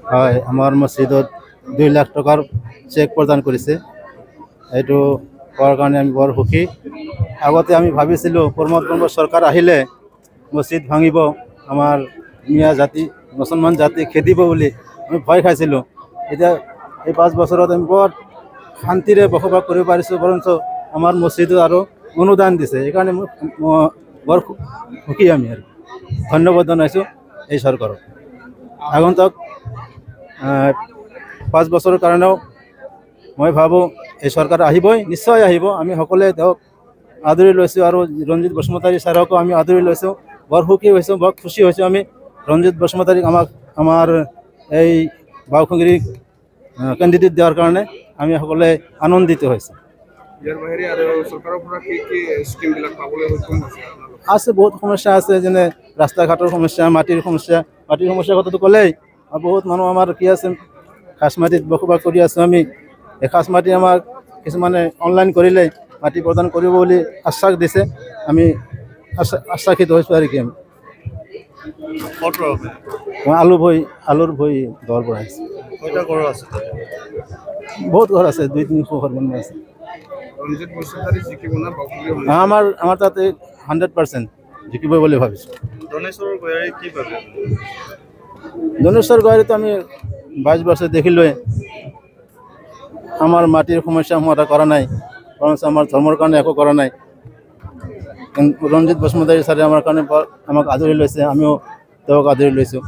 হয়, আমাৰ মছজিদত 2 লাখ টকাৰ চেক প্ৰদান কৰিছে। এইটো হোৱাৰ কাৰণে আমি বৰ সুখী। আগতে আমি ভাবিছিলোঁ প্ৰমোদ বংগ চৰকাৰ আহিলে মছজিদ ভাঙিব, আমাৰ মিয়া জাতি মুছলমান জাতি খেদিব বুলি আমি ভয় খাইছিলোঁ। এতিয়া এই 5 বছৰত আমি বৰ শান্তিৰে বসবাস কৰিব পাৰিছোঁ, বৰঞ্চ আমাৰ মছজিদত আৰু অনুদান দিছে। সেইকাৰণে বৰ সুখী আমি আৰু ধন্যবাদ জনাইছোঁ এই চৰকাৰক। আগন্তুক 5 বছৰৰ কাৰণেও মই ভাবোঁ এই চৰকাৰ আহিবই, নিশ্চয় আহিব। আমি সকলোৱে তেওঁক আদৰি লৈছোঁ আৰু ৰঞ্জিত বসুমতাৰী ছাৰকো আমি আদৰি লৈছোঁ। বৰ সুখী হৈছোঁ, বৰ খুচি হৈছোঁ আমি ৰঞ্জিত বসুমতাৰীক আমাৰ এই বাওখুংগিৰিক কেণ্ডিডেট দিয়াৰ কাৰণে আমি সকলোৱে আনন্দিত হৈছোঁ। আছে বহুত সমস্যা আছে, যেনে ৰাস্তা ঘাটৰ সমস্যা, মাটিৰ সমস্যা কথাটো ক'লেই বহুত মানুহ আমাৰ কি আছে, খাচ মাটিত বসবাস কৰি আছোঁ আমি। এই খাচ মাটি আমাক কিছুমানে অনলাইন কৰিলে মাটি প্ৰদান কৰিব বুলি আশ্বাস দিছে। আমি আশ্বাসিত হৈছোঁ আৰু কি আমি মই আলুৰ ভৈ গাঁৱৰ পৰা আহিছোঁ। বহুত ঘৰ আছে, 200-300 ঘৰ বনাই আছে। আমাৰ তাতে 100% জিকিব বুলি ভাবিছোঁ। ধনেশ্বৰ গোহাৰিতো আমি 22 বছৰ দেখিলোৱে, আমাৰ মাটিৰ সমস্যা সমাধান কৰা নাই, বৰঞ্চ আমাৰ ধৰ্মৰ কাৰণে একো কৰা নাই। ৰঞ্জিত বসুমতাৰী ছাৰে আমাৰ কাৰণে আমাক আদৰি লৈছে, আমিও তেওঁক আদৰি লৈছোঁ।